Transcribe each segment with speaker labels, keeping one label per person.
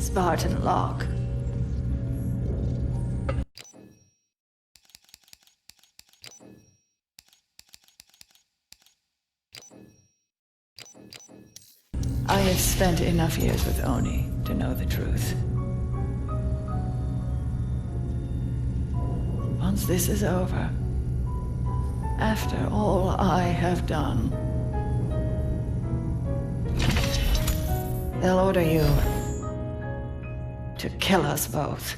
Speaker 1: Spartan Lock. I have spent enough years with Oni to know the truth. Once this is over, after all I have done, they'll order you to kill us both.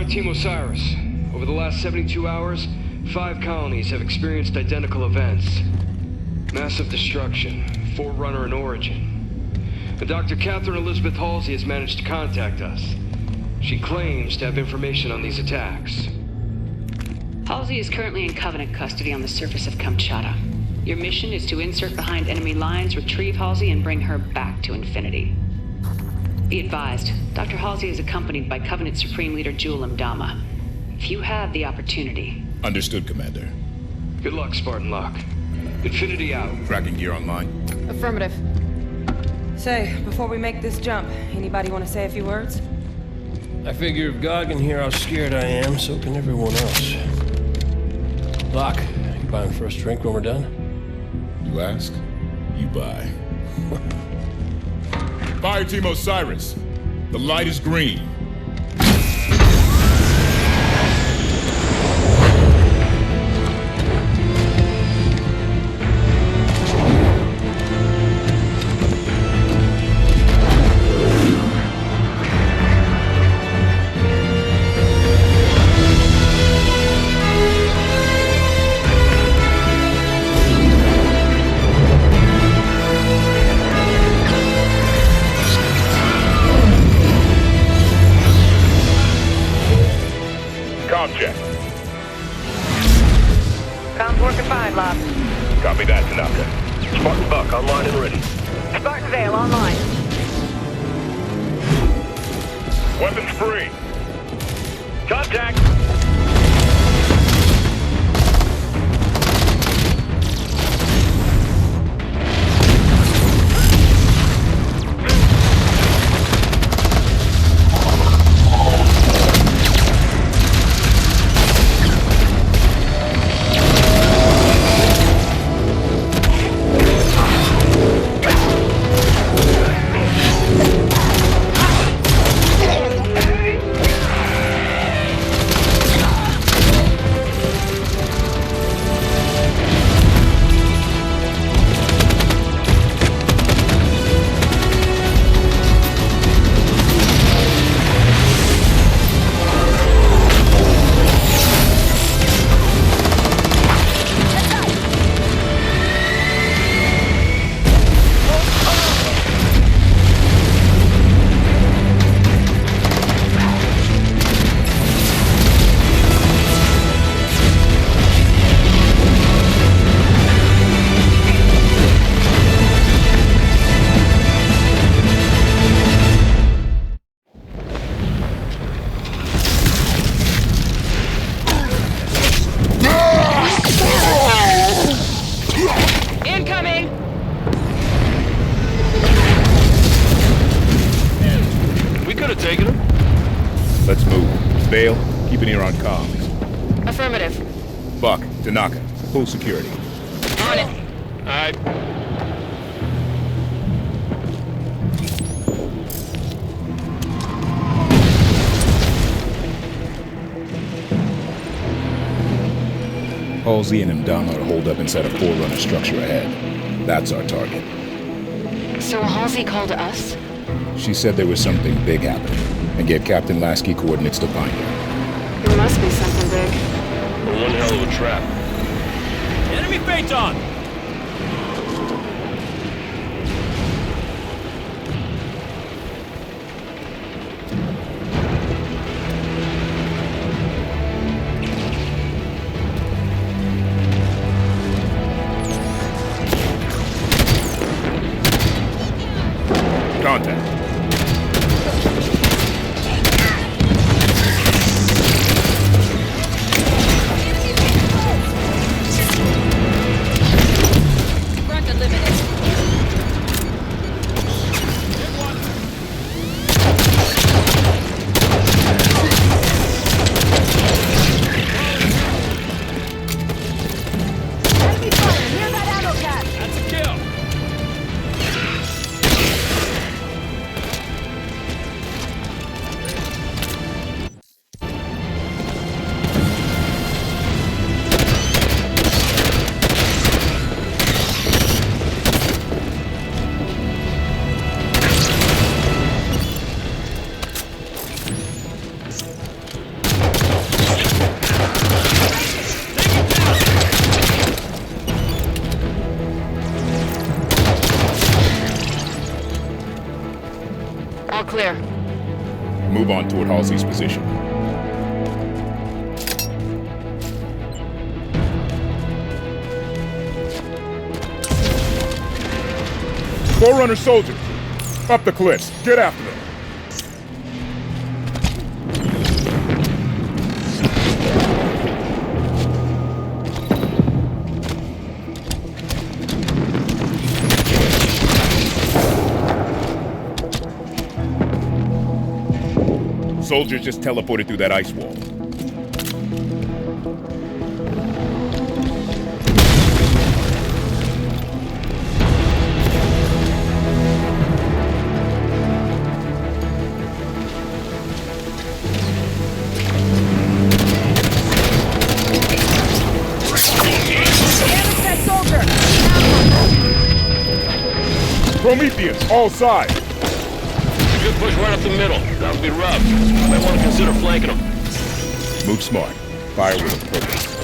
Speaker 2: Team Osiris. Over the last 72 hours, 5 colonies have experienced identical events. Massive destruction, Forerunner in origin. And Dr. Catherine Elizabeth Halsey has managed to contact us. She claims to have information on these attacks.
Speaker 3: Halsey is currently in Covenant custody on the surface of Kamchatka. Your mission is to insert behind enemy lines, retrieve Halsey, and bring her back to Infinity. Be advised, Dr. Halsey is accompanied by Covenant Supreme Leader Jul 'Mdama. If you have the opportunity...
Speaker 4: Understood, Commander.
Speaker 2: Good luck, Spartan Lock. Infinity out.
Speaker 4: Tracking gear online.
Speaker 5: Affirmative. Say, before we make this jump, anybody want to say a few words?
Speaker 6: I figure if God can hear how scared I am, so can everyone else. Locke, you buying first drink when we're done?
Speaker 4: You ask, you buy. Fire Team Osiris, the light is green. Check.
Speaker 7: Comms working fine, Locke.
Speaker 8: Copy that, Tanaka. Spartan Buck online and ready.
Speaker 7: Spartan Vale online.
Speaker 8: Weapons free. Contact!
Speaker 4: Let's move. Vale, keep an ear on comms.
Speaker 5: Affirmative.
Speaker 4: Buck, Tanaka, full security.
Speaker 5: On it.
Speaker 6: Alright.
Speaker 4: Halsey and Mdama are holed up inside a Forerunner structure ahead. That's our target.
Speaker 3: So Halsey called us?
Speaker 4: She said there was something big happening, and gave Captain Lasky coordinates to find her.
Speaker 3: There must be something big.
Speaker 8: We're one hell of a trap.
Speaker 6: Enemy phaeton!
Speaker 3: clear.
Speaker 4: Move on toward Halsey's position. Forerunner soldiers! Up the cliffs! Get after them! Soldiers just teleported through that ice wall. Prometheus, all sides!
Speaker 8: Good push right up the middle. That'll be rough. Might want to consider flanking them.
Speaker 4: Move smart. Fire with a purpose.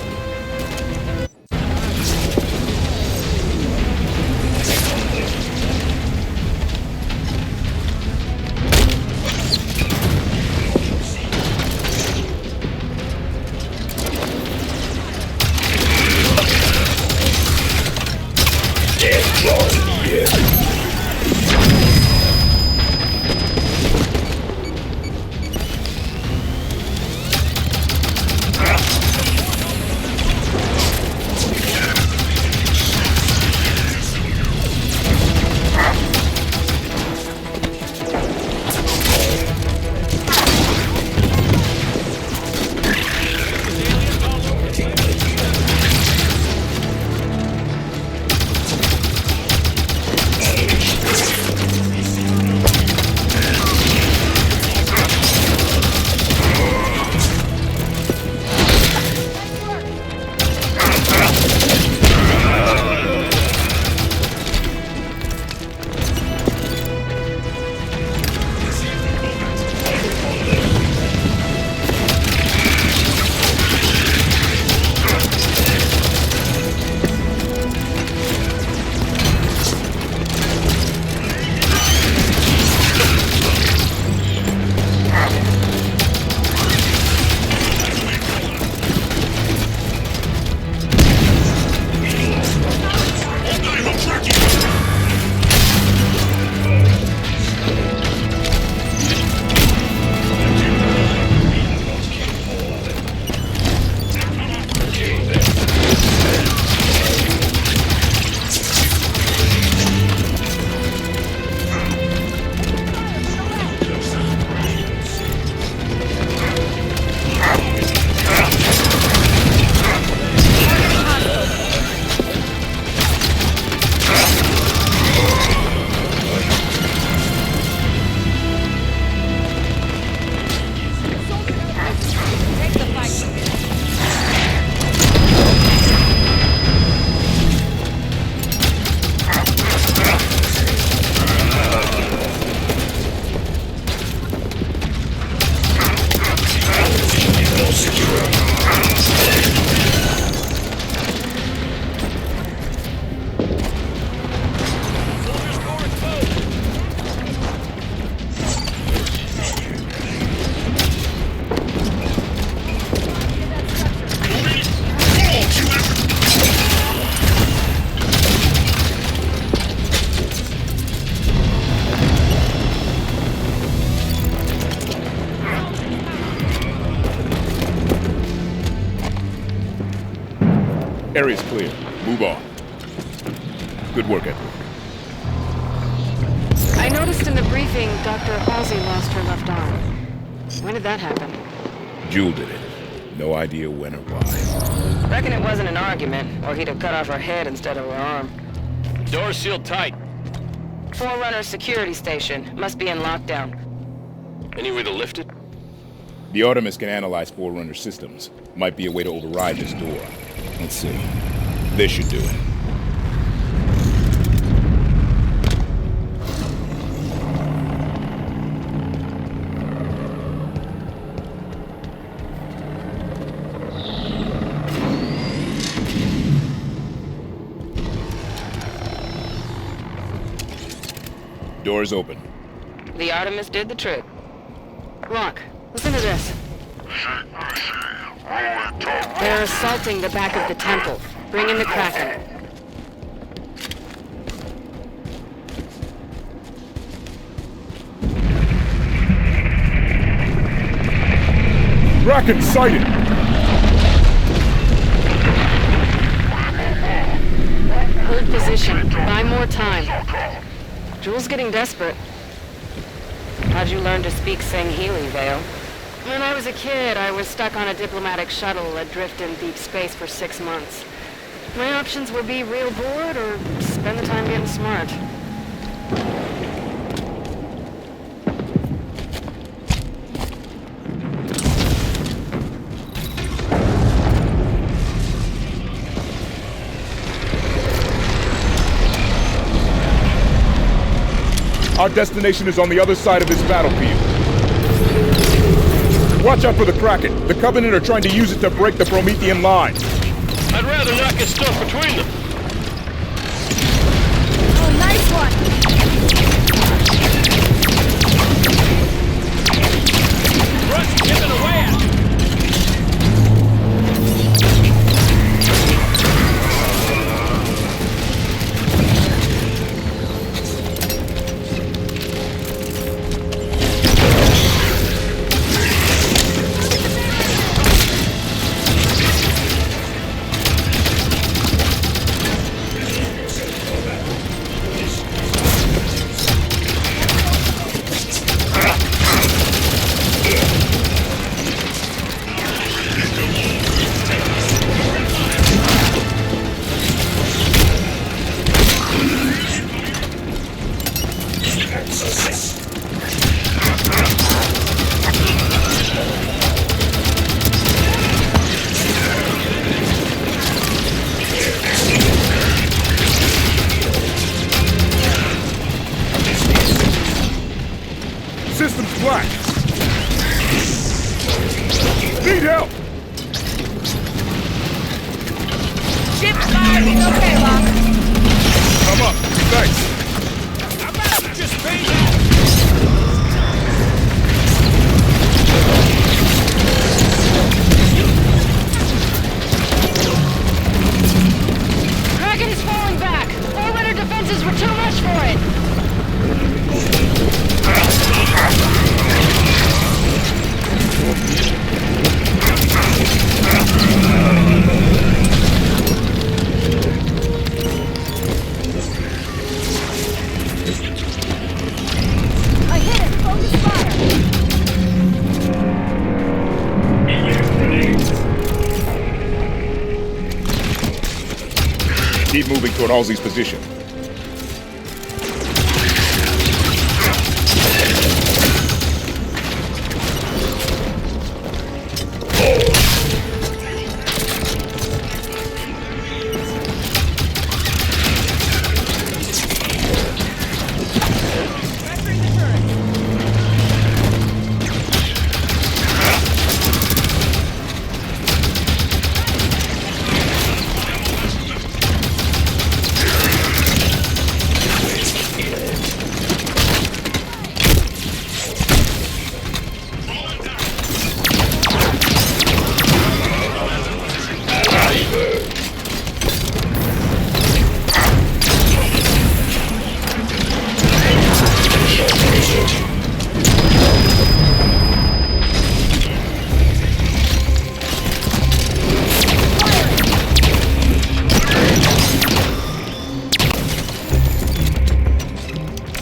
Speaker 4: Area's clear. Move on. Good work, Edward.
Speaker 3: I noticed in the briefing Dr. Halsey lost her left arm. When did that happen?
Speaker 4: Jewel did it. No idea when or why.
Speaker 5: Reckon it wasn't an argument, or he'd have cut off her head instead of her arm.
Speaker 8: Door's sealed tight.
Speaker 5: Forerunner security station. Must be in lockdown.
Speaker 8: Any way to lift it?
Speaker 4: The Artemis can analyze Forerunner systems. Might be a way to override this door. Let's see. This should do it. Doors open.
Speaker 5: The Artemis did the trick. Look, listen to this. They're assaulting the back of the temple. Bring in the Kraken.
Speaker 4: Kraken sighted!
Speaker 5: Hold position. Buy more time. Jewel's getting desperate. How'd you learn to speak Sangheili, Vale? When I was a kid, I was stuck on a diplomatic shuttle adrift in deep space for 6 months. My options were be real bored or spend the time getting smart.
Speaker 4: Our destination is on the other side of this battlefield. Watch out for the Kraken. The Covenant are trying to use it to break the Promethean line.
Speaker 8: I'd rather not get stuck between them.
Speaker 9: Oh, nice one!
Speaker 8: Russ, chipping away at me.
Speaker 4: System's black. Need help!
Speaker 9: Ship firing okay, Locke.
Speaker 4: Come up. Thanks.
Speaker 8: I'm out. Just fade out.
Speaker 5: Kraken is falling back! Forerunner defenses were too much for it!
Speaker 9: I hit it! Focus fire!
Speaker 4: Keep moving toward Halsey's position.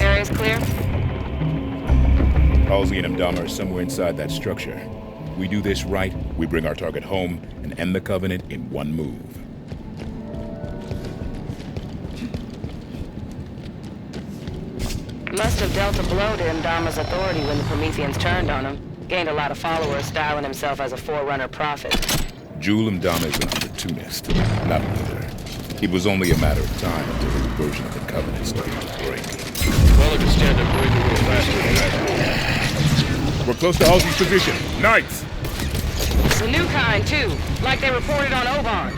Speaker 5: Area's clear?
Speaker 4: Halsey and Mdama are somewhere inside that structure. We do this right, we bring our target home and end the Covenant in one move.
Speaker 5: Must have dealt a blow to Mdama's authority when the Prometheans turned on him. Gained a lot of followers, styling himself as a Forerunner prophet.
Speaker 4: Jewel Mdama is an opportunist, not a leader. It was only a matter of time until his version of the Covenant started to break.
Speaker 8: Well, I can stand up breathing a little faster than that.
Speaker 4: We're close to Halsey's position. Knights!
Speaker 5: The new kind, too. Like they reported on Oban.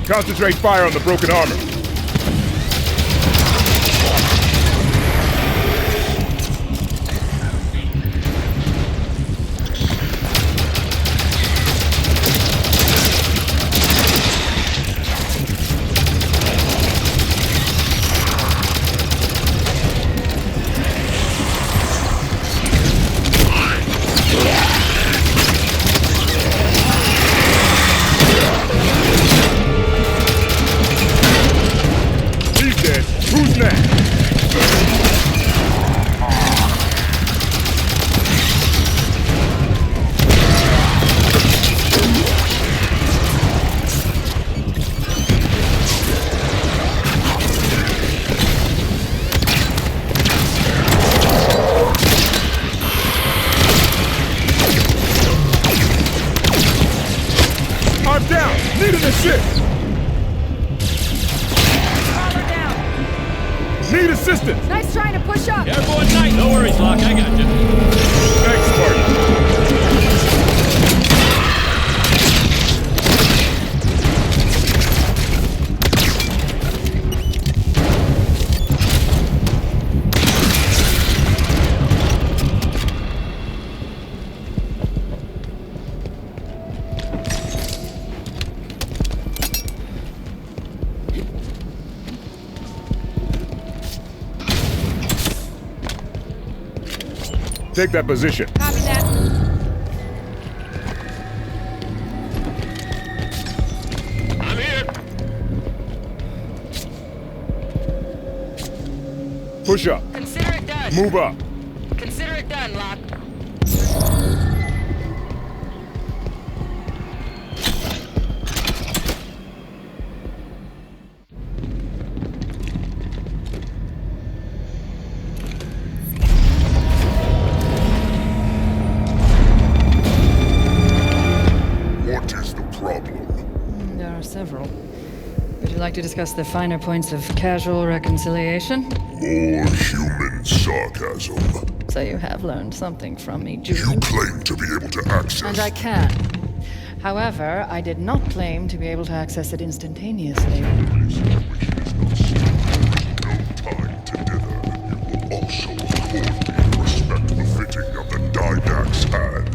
Speaker 4: Concentrate fire on the broken armor. Need assistance!
Speaker 9: Nice trying to push up.
Speaker 8: Careful at night. No worries, Locke. I got you.
Speaker 4: Thanks, Spartan. Take that position.
Speaker 9: Copy that.
Speaker 8: I'm here.
Speaker 4: Push up.
Speaker 5: Consider it done.
Speaker 4: Move up.
Speaker 5: Consider it done, Locke.
Speaker 10: What is the problem?
Speaker 1: There are several. Would you like to discuss the finer points of casual reconciliation?
Speaker 10: More human sarcasm.
Speaker 1: So you have learned something from me, Jude.
Speaker 10: You claim to be able to access...
Speaker 1: And I can. However, I did not claim to be able to access it instantaneously.
Speaker 10: This situation is not simple. No time to dither. You will also afford me respect befitting of the Didact's hand.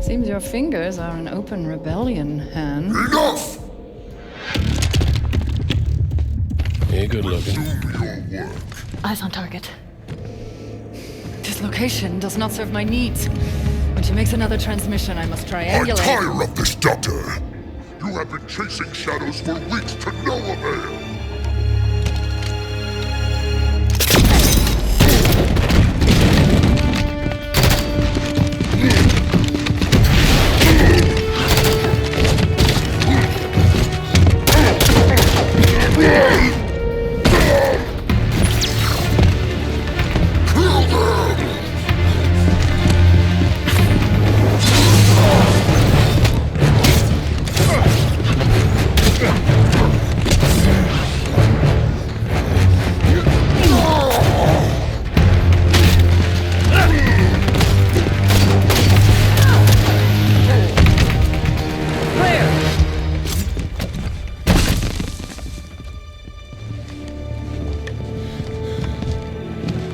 Speaker 1: Seems your fingers are an open rebellion, Han.
Speaker 10: Enough!
Speaker 6: Yeah, good looking.
Speaker 10: Do your work.
Speaker 1: Eyes on target. This location does not serve my needs. When she makes another transmission, I must
Speaker 10: I
Speaker 1: triangulate.
Speaker 10: tire of this, Doctor. You have been chasing shadows for weeks to no avail.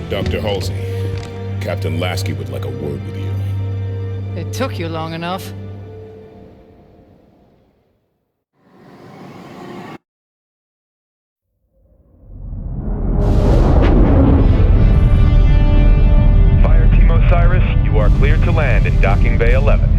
Speaker 4: Dr. Halsey, Captain Lasky would like a word with you.
Speaker 1: It took you long enough.
Speaker 11: Fire Team Osiris, you are cleared to land in Docking Bay 11.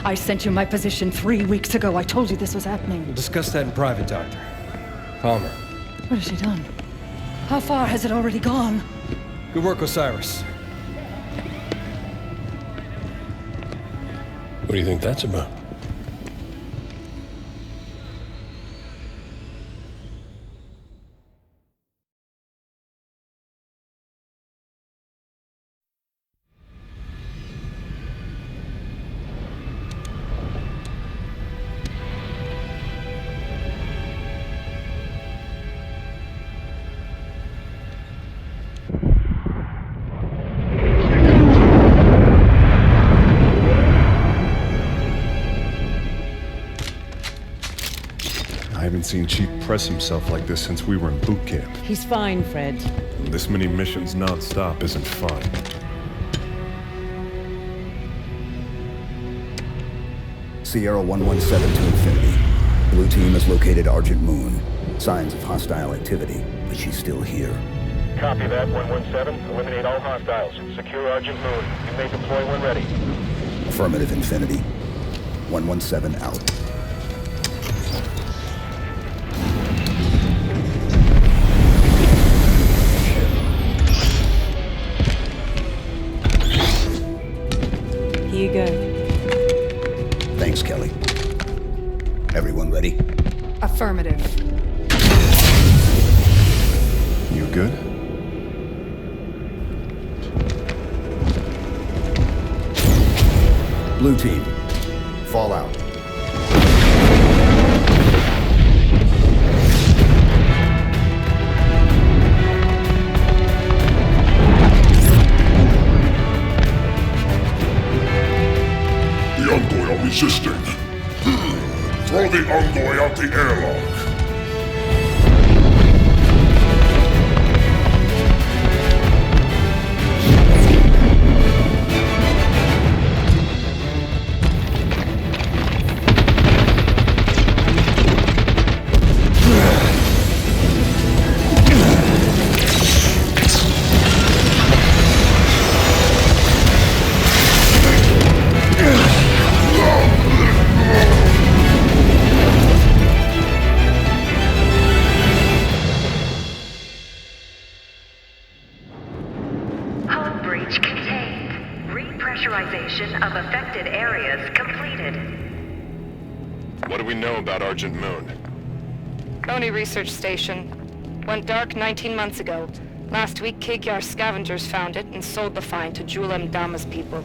Speaker 1: I sent you my position 3 weeks ago. I told you this was happening.
Speaker 6: We'll discuss that in private, Doctor. Palmer.
Speaker 1: What has she done? How far has it already gone?
Speaker 6: Good work, Osiris. What do you think that's about?
Speaker 12: I haven't seen Chief press himself like this since we were in boot camp.
Speaker 13: He's fine, Fred.
Speaker 12: This many missions non-stop isn't fun.
Speaker 14: Sierra 117 to Infinity. Blue team has located Argent Moon. Signs of hostile activity, but she's still here.
Speaker 11: Copy that, 117. Eliminate all hostiles. Secure Argent Moon. You may deploy when ready.
Speaker 14: Affirmative, Infinity. 117 out. Blue team, fall out.
Speaker 10: The Envoy are resisting. Throw the Envoy out the airlock.
Speaker 13: Hull breach contained. Repressurization of affected areas completed.
Speaker 12: What do we know about Argent Moon?
Speaker 5: Coney Research Station. Went dark 19 months ago. Last week, Kigyar scavengers found it and sold the find to Jul Dama's people.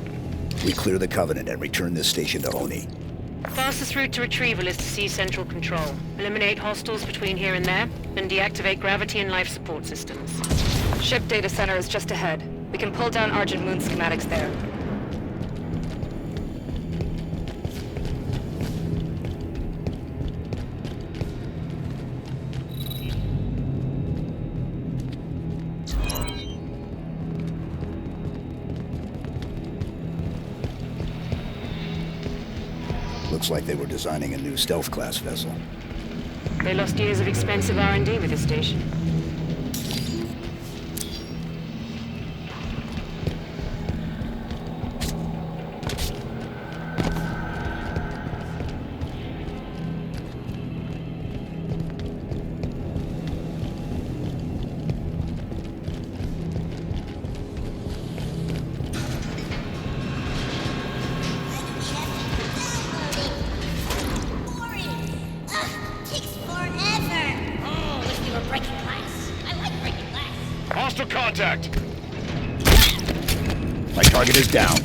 Speaker 14: We clear the Covenant and return this station to Oni.
Speaker 15: Fastest route to retrieval is to seize central control. Eliminate hostiles between here and there, then deactivate gravity and life support systems.
Speaker 5: Ship data center is just ahead. We can pull down Argent Moon schematics there.
Speaker 14: Looks like they were designing a new stealth-class vessel.
Speaker 15: They lost years of expensive R&D with this station.
Speaker 8: Hostile contact!
Speaker 14: My target is down.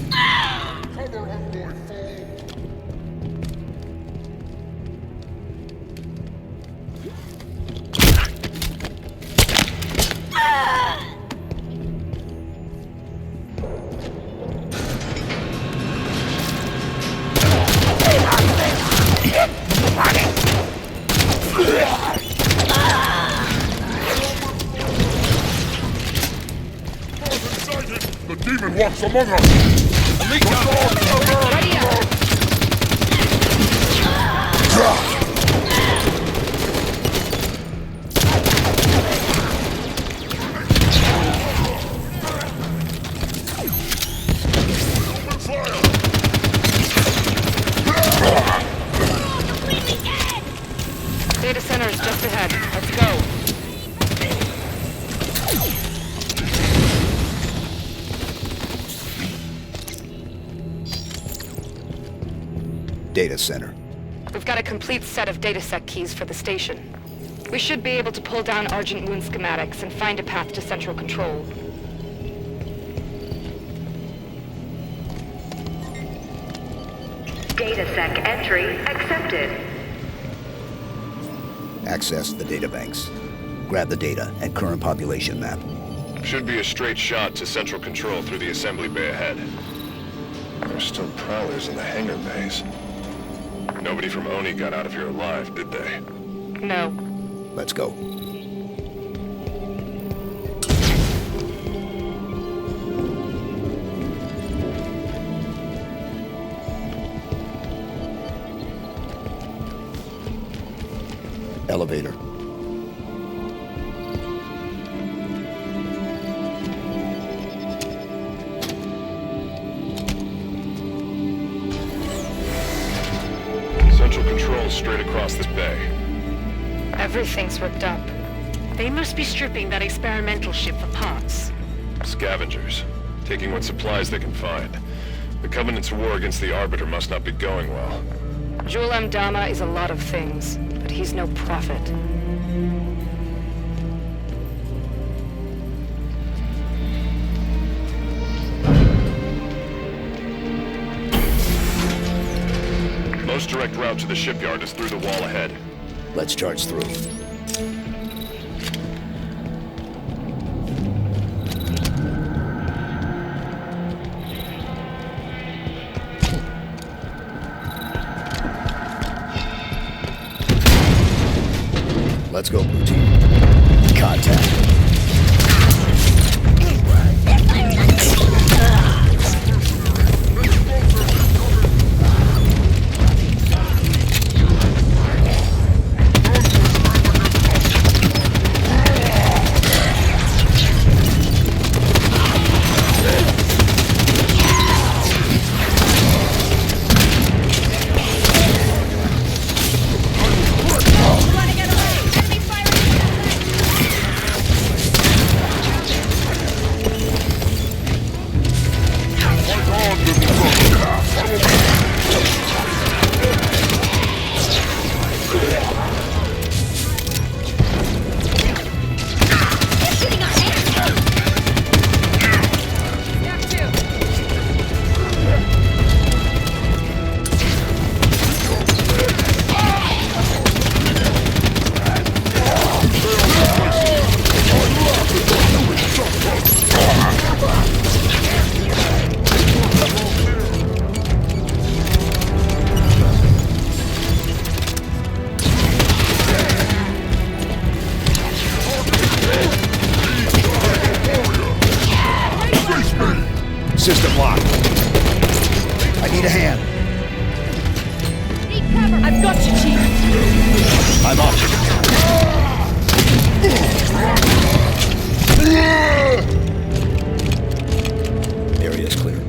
Speaker 10: The demon walks among us!
Speaker 8: Elite cover!
Speaker 5: Ready up! Data center is just ahead. Let's go.
Speaker 14: Data center.
Speaker 5: We've got a complete set of datasec keys for the station. We should be able to pull down Argent Moon schematics and find a path to central control.
Speaker 13: Datasec entry accepted.
Speaker 14: Access the databanks. Grab the data and current population map.
Speaker 12: Should be a straight shot to central control through the assembly bay ahead. There's still prowlers in the hangar bays. Nobody from Oni got out of here alive, did they?
Speaker 5: No.
Speaker 14: Let's go. Elevator.
Speaker 12: Central control straight across this bay.
Speaker 5: Everything's ripped up.
Speaker 15: They must be stripping that experimental ship for parts.
Speaker 12: Scavengers, taking what supplies they can find. The Covenant's war against the Arbiter must not be going well.
Speaker 5: Jul Dama is a lot of things, but he's no prophet.
Speaker 12: First direct route to the shipyard is through the wall ahead.
Speaker 14: Let's charge through. Let's go, Blue Team. Contact. System locked. I need a hand.
Speaker 9: Need cover. I've got you, Chief.
Speaker 14: I'm up. Area's clear.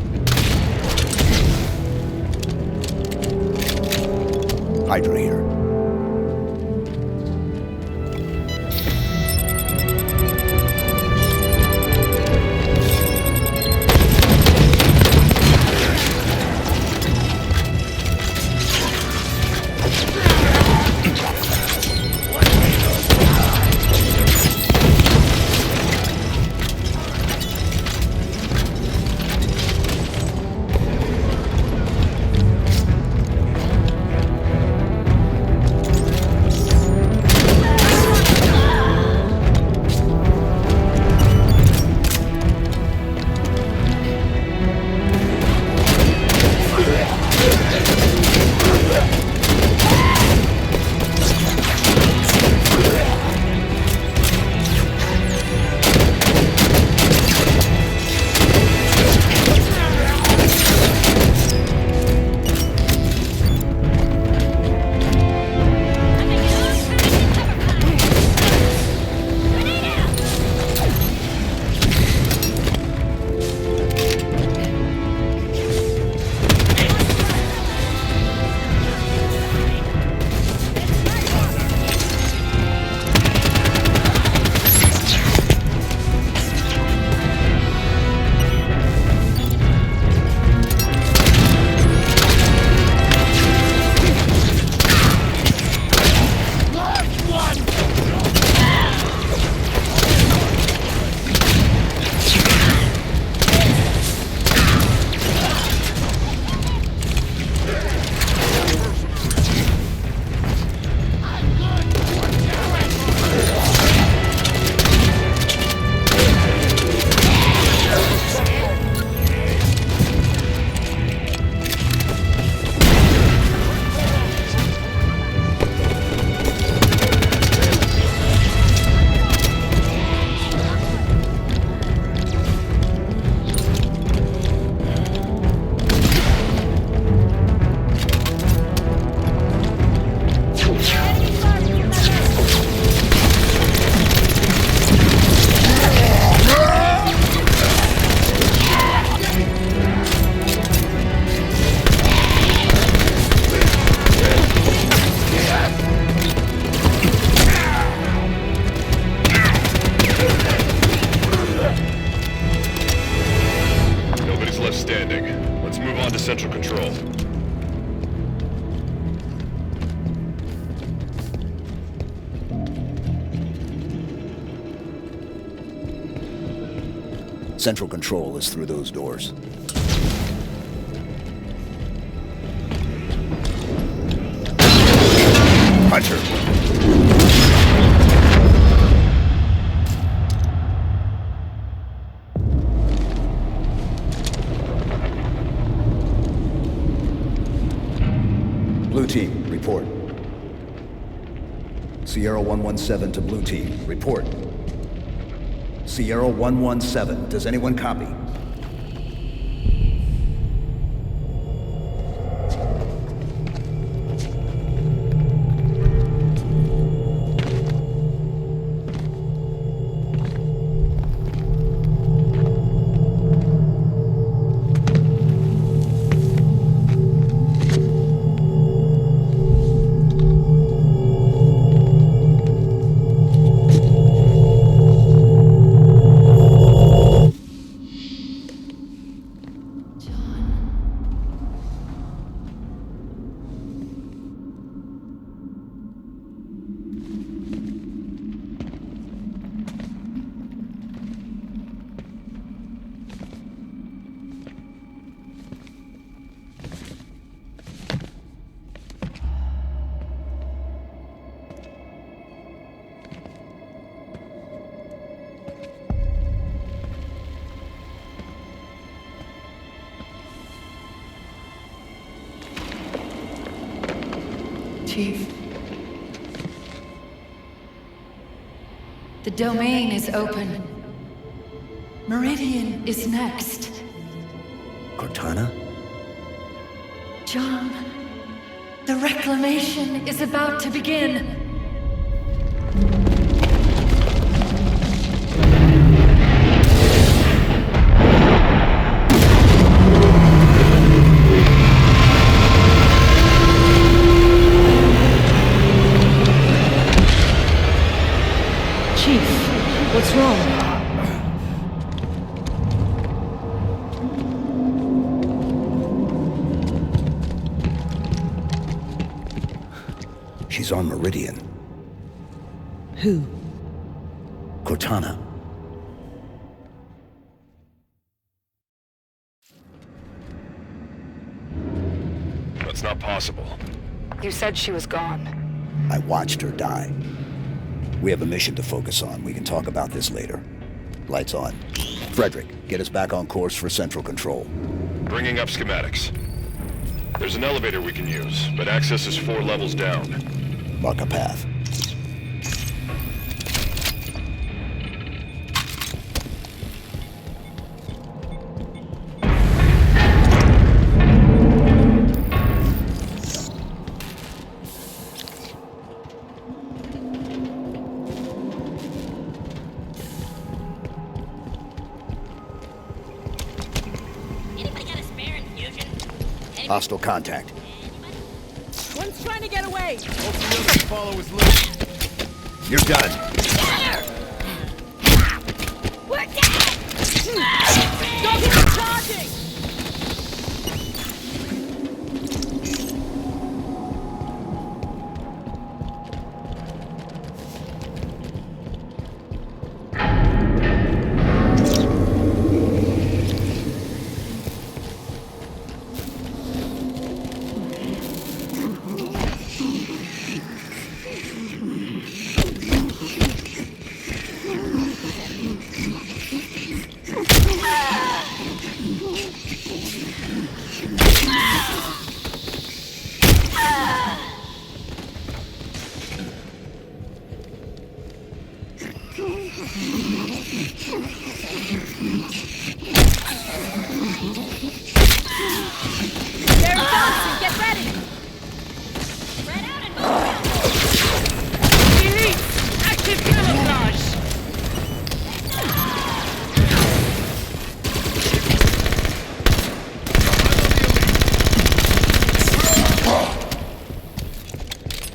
Speaker 14: Hydra here.
Speaker 12: Central Control.
Speaker 14: Central Control is through those doors. Hunter! Blue Team, report. Sierra 117 to Blue Team, report. Sierra 117, does anyone copy?
Speaker 1: Chief. The domain is open. Meridian is next.
Speaker 14: Cortana?
Speaker 1: John, the reclamation is about to begin.
Speaker 5: What's wrong?
Speaker 14: She's on Meridian.
Speaker 5: Who?
Speaker 14: Cortana.
Speaker 12: That's not possible.
Speaker 5: You said she was gone.
Speaker 14: I watched her die. We have a mission to focus on. We can talk about this later. Lights on. Frederick, get us back on course for Central Control.
Speaker 12: Bringing up schematics. There's an elevator we can use, but access is 4 levels down.
Speaker 14: Mark a path. Hostile contact.
Speaker 9: One's trying to get away.
Speaker 16: Follow his lead.
Speaker 14: You're done.
Speaker 9: We're dead! Don't get me charging!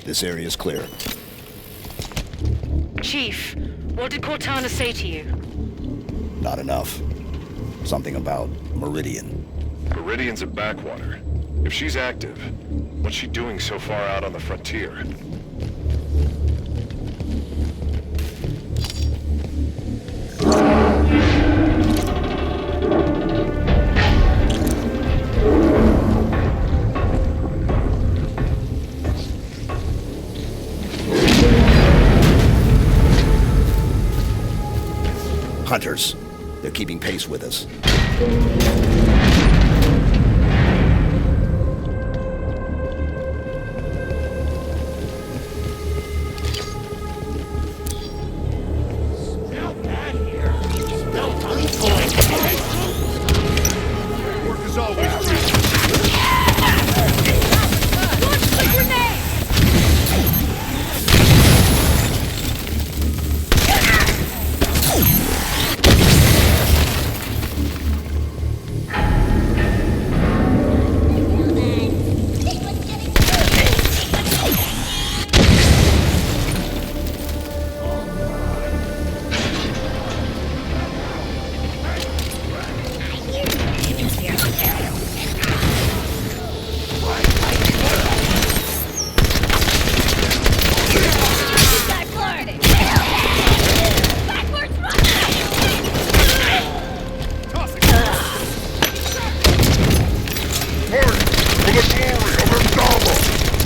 Speaker 14: This area is clear.
Speaker 15: Chief, what did Cortana say to you?
Speaker 14: Not enough. Something about Meridian.
Speaker 12: Meridian's a backwater. If she's active, what's she doing so far out on the frontier?
Speaker 14: keeping pace with us.
Speaker 16: Work as always.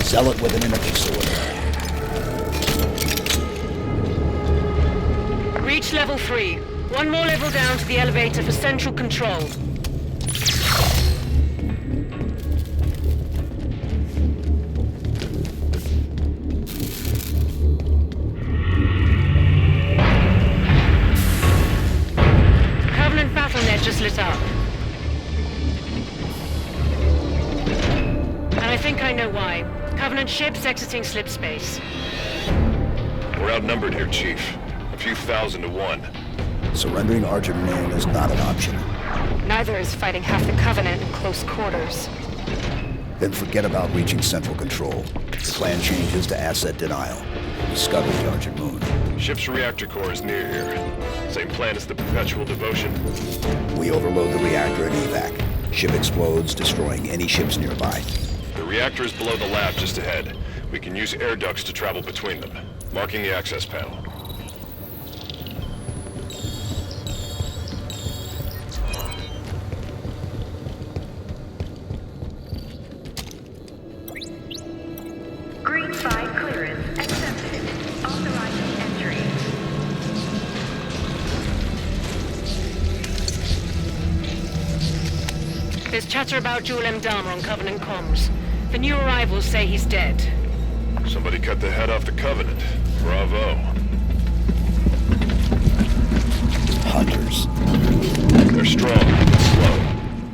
Speaker 14: Zealot with an energy sword.
Speaker 15: Reach level 3. One more level down to the elevator for central control. Covenant BattleNet just lit up. And I think I know why. Covenant ships exiting slip space.
Speaker 12: We're outnumbered here, Chief. A few thousand to 1.
Speaker 14: Surrendering Argent Moon is not an option.
Speaker 5: Neither is fighting half the Covenant in close quarters.
Speaker 14: Then forget about reaching central control. Plan changes to asset denial. Discover the Argent Moon.
Speaker 12: Ship's reactor core is near here. Same plan as the Perpetual Devotion.
Speaker 14: We overload the reactor and evac. Ship explodes, destroying any ships nearby.
Speaker 12: The reactor is below the lab just ahead. We can use air ducts to travel between them. Marking the access panel.
Speaker 13: Green 5 clearance accepted. Authorizing entry.
Speaker 15: There's chatter about Jewel M. Dharma on Covenant comms. The new arrivals say he's dead.
Speaker 12: Somebody cut the head off the Covenant. Bravo.
Speaker 14: Hunters.
Speaker 12: They're strong, but slow.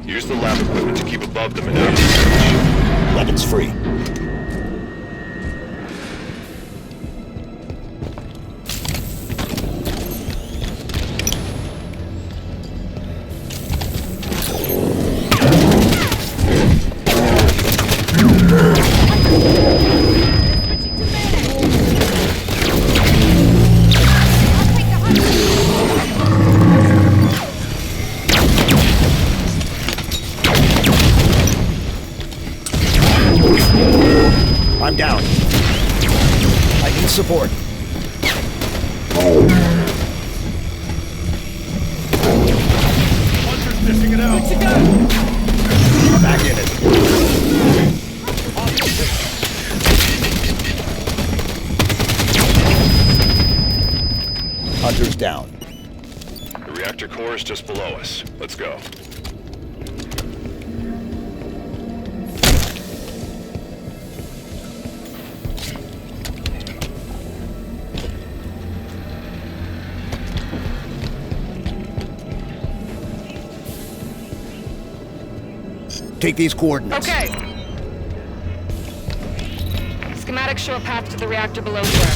Speaker 12: Use the lab equipment to keep above them and out of reach.
Speaker 14: Weapons free. I'm down. I need support.
Speaker 16: Hunter's missing it out.
Speaker 14: Good to go. Back in it. Hunter's down.
Speaker 12: The reactor core is just below us. Let's go.
Speaker 14: Take these coordinates.
Speaker 5: Okay. Schematic show a path to the reactor below here.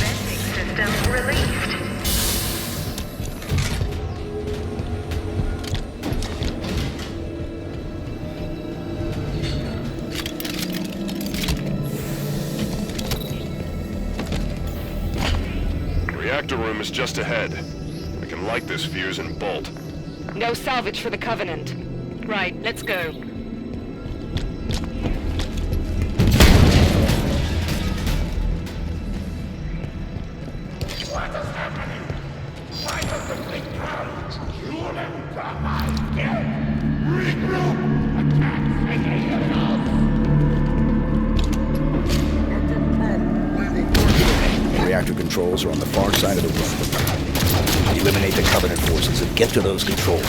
Speaker 13: System released.
Speaker 12: Reactor room is just ahead. We can light this fuse and bolt.
Speaker 5: No salvage for the Covenant.
Speaker 15: Right, let's go.
Speaker 10: What is happening? Why does the big crowd Jewel and Dharma dead? Regroup! Attack signals!
Speaker 14: The reactor controls are on the far side of the room. Eliminate the Covenant forces and get to those controls.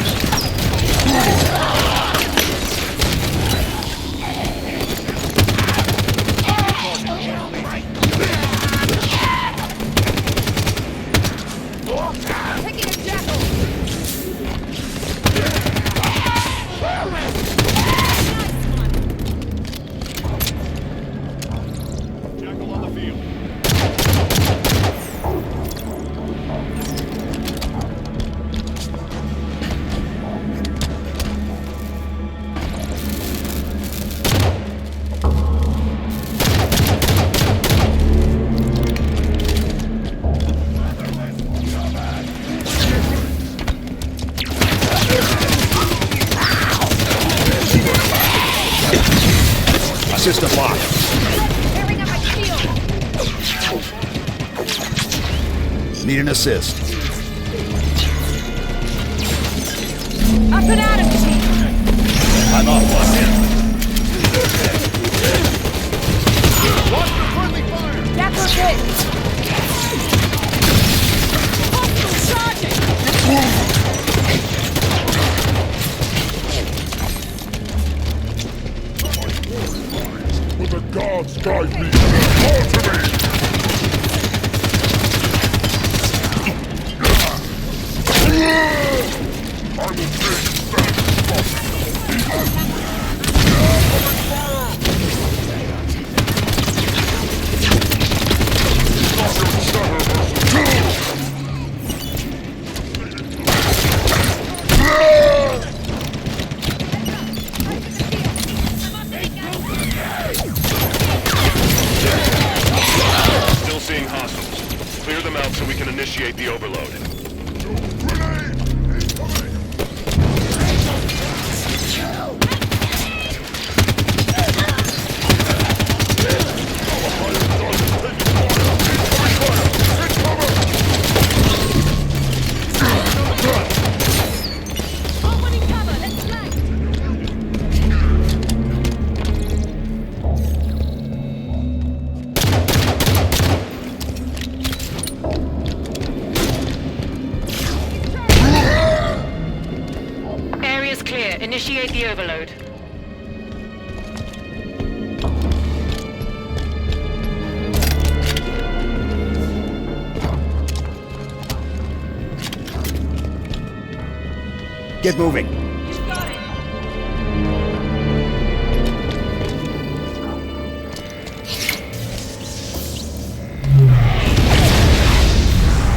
Speaker 14: System locked. Need an assist.
Speaker 9: Up and out of team.
Speaker 14: I'm off. Lock in.
Speaker 16: Watch the friendly fire!
Speaker 9: Jackal hit. Hostile charging.
Speaker 10: Will the gods guide me? More to me! I will take that
Speaker 12: Still seeing hostiles. Clear them out so we can initiate the overload.
Speaker 15: Initiate the overload.
Speaker 14: Get moving.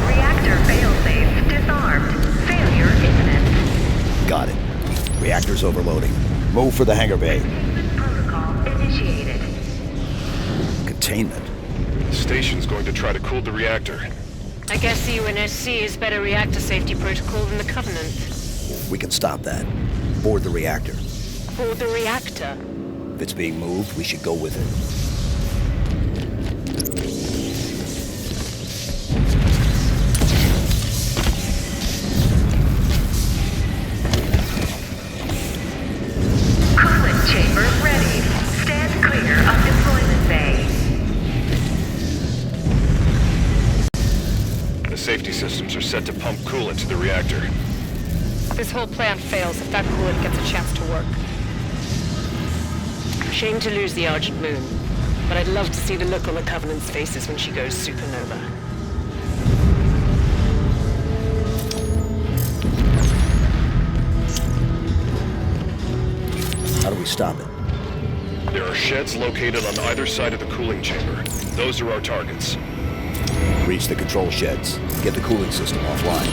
Speaker 13: Reactor failsafe disarmed. Failure imminent.
Speaker 14: Got it. Reactor's overloading. Move for the hangar bay.
Speaker 13: Protocol initiated.
Speaker 14: Containment.
Speaker 12: The station's going to try to cool the reactor.
Speaker 15: I guess the UNSC is better reactor safety protocol than the Covenant.
Speaker 14: We can stop that. Board the reactor.
Speaker 15: Board the reactor?
Speaker 14: If it's being moved, we should go with it.
Speaker 13: Chamber ready. Stand clear of deployment bay.
Speaker 12: The safety systems are set to pump coolant to the reactor.
Speaker 5: This whole plan fails if that coolant gets a chance to work.
Speaker 15: Shame to lose the Argent Moon, but I'd love to see the look on the Covenant's faces when she goes supernova.
Speaker 14: How do we stop it?
Speaker 12: There are sheds located on either side of the cooling chamber. Those are our targets.
Speaker 14: Reach the control sheds. Get the cooling system offline.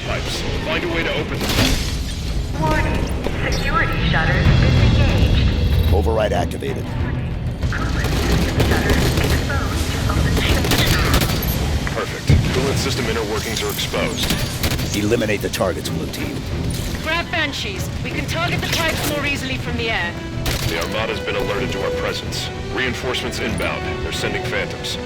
Speaker 12: pipes. Find a way to open them.
Speaker 13: Warning. Security shutters disengaged.
Speaker 14: Override activated.
Speaker 12: Perfect. Coolant system inner workings are exposed.
Speaker 14: Eliminate the targets, Blue Team.
Speaker 15: Grab Banshees. We can target the pipes more easily from the air.
Speaker 12: The Armada's been alerted to our presence. Reinforcements inbound. They're sending Phantoms.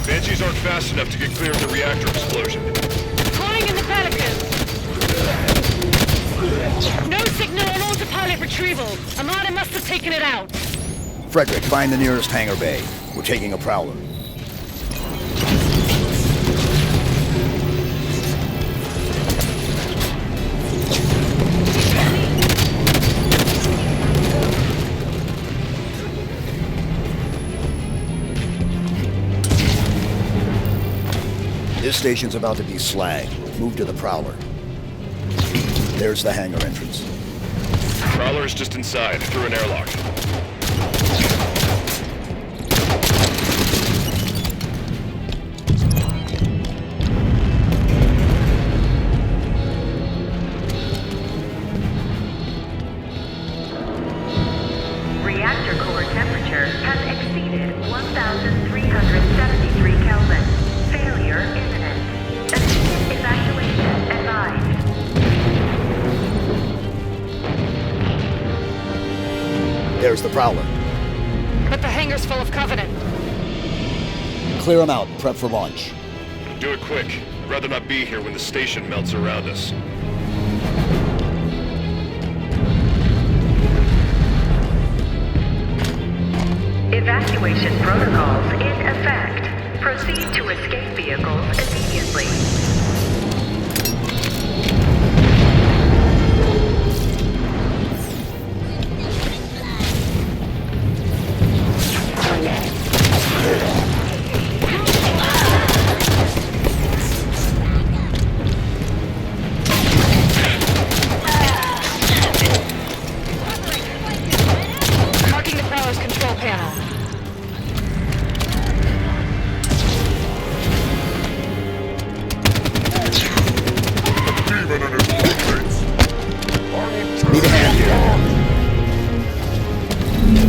Speaker 12: Banshees aren't fast enough to get clear of the reactor explosion.
Speaker 15: Flying in the Pelicans! No signal on autopilot retrieval. Armada must have taken it out.
Speaker 14: Frederick, find the nearest hangar bay. We're taking a prowler. This station's about to be slagged. Move to the prowler. There's the hangar entrance.
Speaker 12: Prowler is just inside, through an airlock.
Speaker 13: Reactor core temperature has exceeded 1,373 Kelvin. Failure imminent. Immediate evacuation advised.
Speaker 14: There's the prowler.
Speaker 5: But the hangar's full of Covenant.
Speaker 14: Clear them out. Prep for launch.
Speaker 12: Do it quick. I'd rather not be here when the station melts around us.
Speaker 13: Evacuation protocols in effect. Proceed to escape vehicles immediately.
Speaker 5: Marking the prowler's control panel.
Speaker 14: Need a hand here.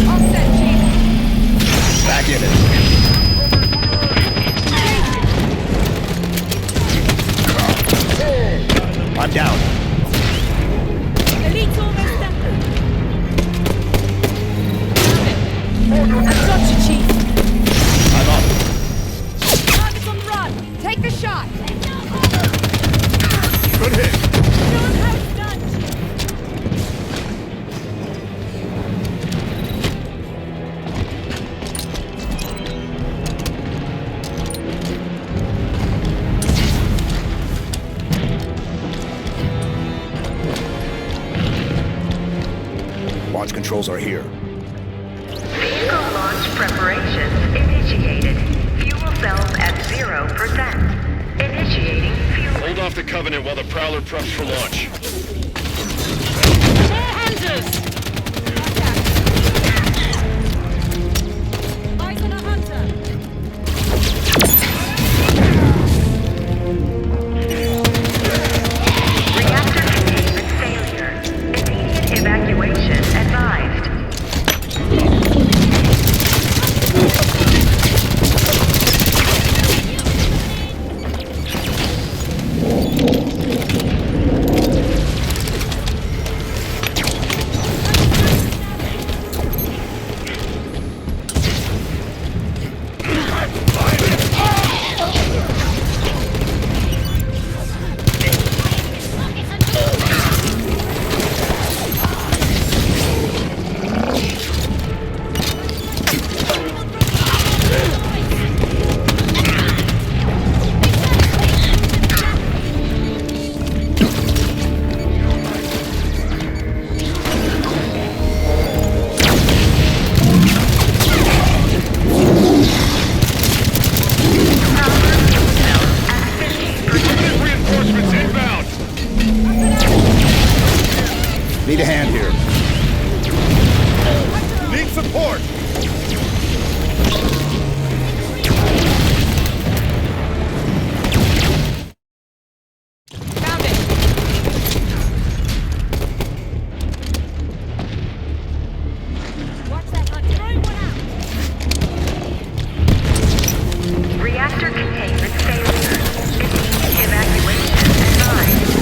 Speaker 9: All set, Chief.
Speaker 14: Back in it. I'm down.
Speaker 9: Elite's almost done. I've got you, Chief.
Speaker 14: I'm up.
Speaker 9: Target's on the run. Take the shot.
Speaker 14: Good hit.
Speaker 9: Show 'em how it's done.
Speaker 14: Launch controls are here.
Speaker 13: Vehicle launch preparations initiated. Fuel cells at 0%. Initiating fuel.
Speaker 12: Hold off the Covenant while the Prowler preps for launch.
Speaker 15: More hunters!
Speaker 9: Eyes on a hunter!
Speaker 13: Reactor containment failure. Immediate evacuation advised.
Speaker 14: Need a hand here.
Speaker 16: Need support!
Speaker 5: Found it!
Speaker 9: Watch that hunter! Throwing one out!
Speaker 13: Reactor containment failure. Immediate evacuation advised.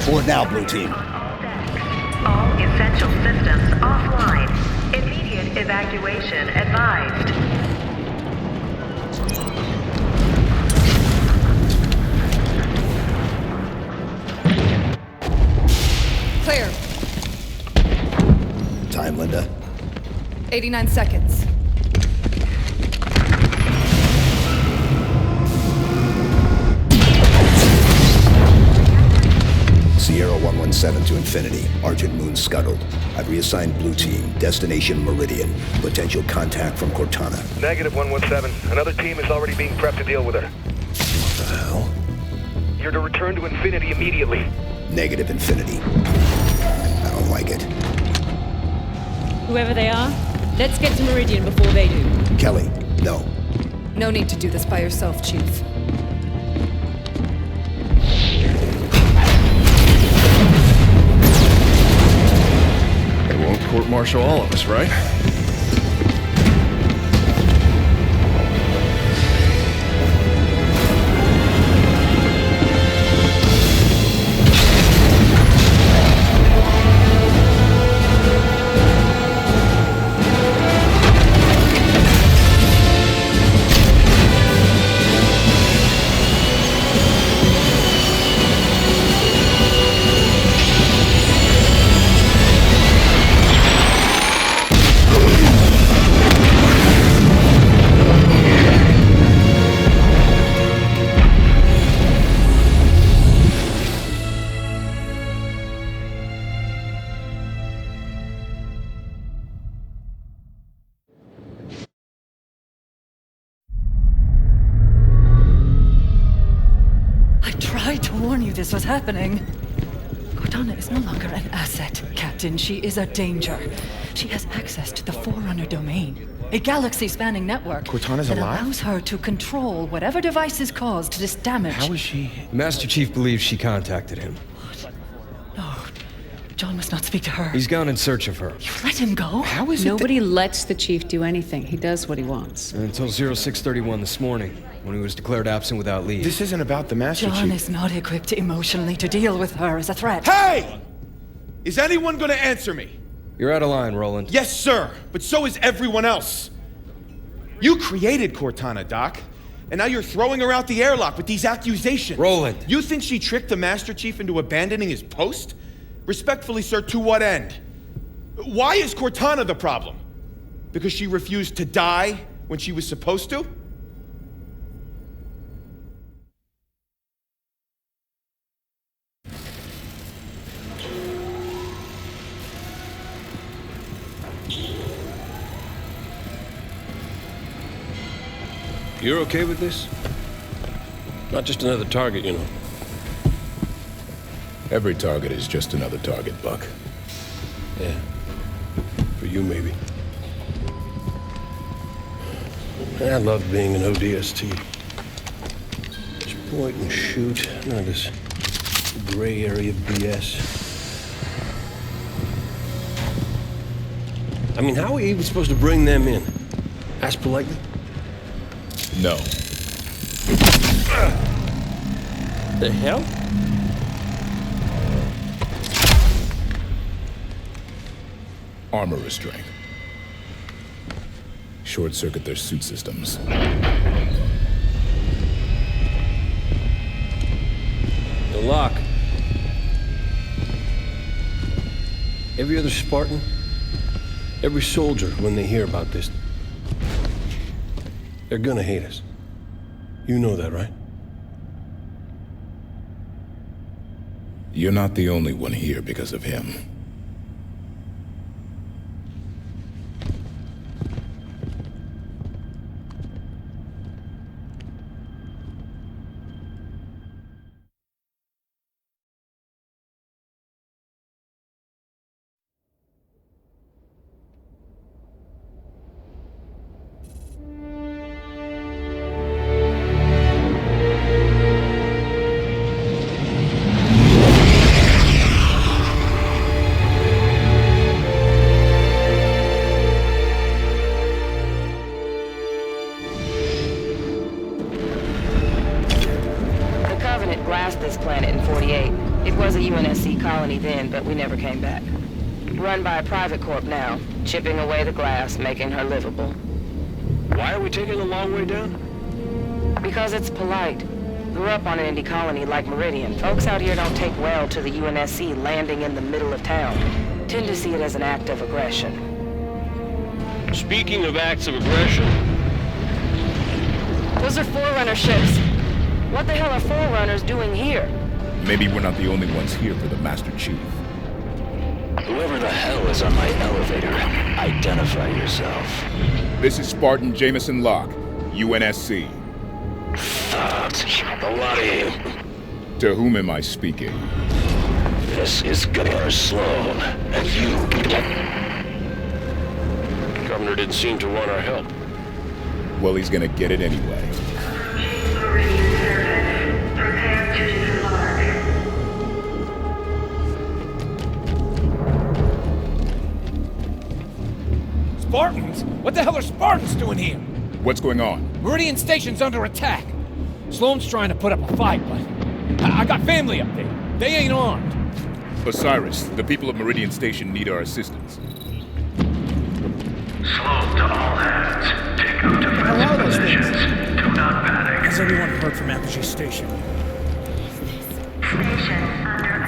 Speaker 14: Report now, Blue Team.
Speaker 13: All essential systems offline. Immediate evacuation advised.
Speaker 1: Clear.
Speaker 14: Time, Linda?
Speaker 1: 89 seconds.
Speaker 14: Sierra 117 to Infinity. Argent Moon scuttled. I've reassigned Blue Team. Destination Meridian. Potential contact from Cortana.
Speaker 11: Negative 117. Another team is already being prepped to deal with her.
Speaker 14: What the hell?
Speaker 11: You're to return to Infinity immediately.
Speaker 14: Negative, Infinity. I don't like it.
Speaker 9: Whoever they are, let's get to Meridian before they do.
Speaker 14: Kelly, no.
Speaker 1: No need to do this by yourself, Chief.
Speaker 6: They won't court-martial all of us, right?
Speaker 1: This was happening. Cortana is no longer an asset, Captain. She is a danger. She has access to the Forerunner domain, a galaxy-spanning network
Speaker 17: Cortana's
Speaker 1: that
Speaker 17: alive?
Speaker 1: allows her to control whatever devices caused this damage.
Speaker 17: How is she?
Speaker 6: Master Chief believes she contacted him.
Speaker 1: No, John must not speak to her.
Speaker 6: He's gone in search of her.
Speaker 1: You let him go?
Speaker 17: How is
Speaker 3: Nobody lets the Chief do anything. He does what he wants.
Speaker 6: Until 0631 this morning, when he was declared absent without leave.
Speaker 17: This isn't about the Master
Speaker 1: John
Speaker 17: Chief.
Speaker 1: is not equipped emotionally to deal with her as a threat.
Speaker 16: Hey! Is anyone gonna answer me?
Speaker 6: You're out of line, Roland.
Speaker 16: Yes, sir, but so is everyone else. You created Cortana, Doc, and now you're throwing her out the airlock with these accusations.
Speaker 6: Roland.
Speaker 16: You think she tricked the Master Chief into abandoning his post? Respectfully, sir, to what end? Why is Cortana the problem? Because she refused to die when she was supposed to?
Speaker 6: You're okay with this? Not just another target, you know.
Speaker 4: Every target is just another target, Buck.
Speaker 6: Yeah. For you, maybe. I love being an ODST. Just point and shoot. None of this gray area BS. I mean, how are we even supposed to bring them in? Ask politely?
Speaker 4: No.
Speaker 6: The hell?
Speaker 4: Armor restraint. Short-circuit their suit systems.
Speaker 6: The lock. Every other Spartan, every soldier, when they hear about this, they're gonna hate us. You know that, right?
Speaker 4: You're not the only one here because of him.
Speaker 5: UNSC colony then, but we never came back. Run by a private corp now, chipping away the glass, making her livable.
Speaker 8: Why are we taking the long way down?
Speaker 5: Because it's polite. Grew up on an indie colony like Meridian. Folks out here don't take well to the UNSC landing in the middle of town. Tend to see it as an act of aggression.
Speaker 8: Speaking of acts of aggression...
Speaker 5: Those are Forerunner ships. What the hell are Forerunners doing here?
Speaker 4: Maybe we're not the only ones here for the Master Chief.
Speaker 17: Whoever the hell is on my elevator, identify yourself.
Speaker 4: This is Spartan Jameson Locke, UNSC.
Speaker 17: A lot of you.
Speaker 4: To whom am I speaking?
Speaker 17: This is Governor Sloan, and you...
Speaker 8: Governor didn't seem to want our help.
Speaker 4: Well, he's gonna get it anyway.
Speaker 13: Prepare to disembark.
Speaker 18: Spartans? What the hell are Spartans doing here?
Speaker 4: What's going on?
Speaker 18: Meridian Station's under attack. Sloan's trying to put up a fight, but I got family up there. They ain't armed.
Speaker 4: Osiris, the people of Meridian Station need our assistance.
Speaker 10: Sloan to all hands. Take out defensive positions. Do not panic.
Speaker 18: Has anyone heard from Apogee Station?
Speaker 13: Station under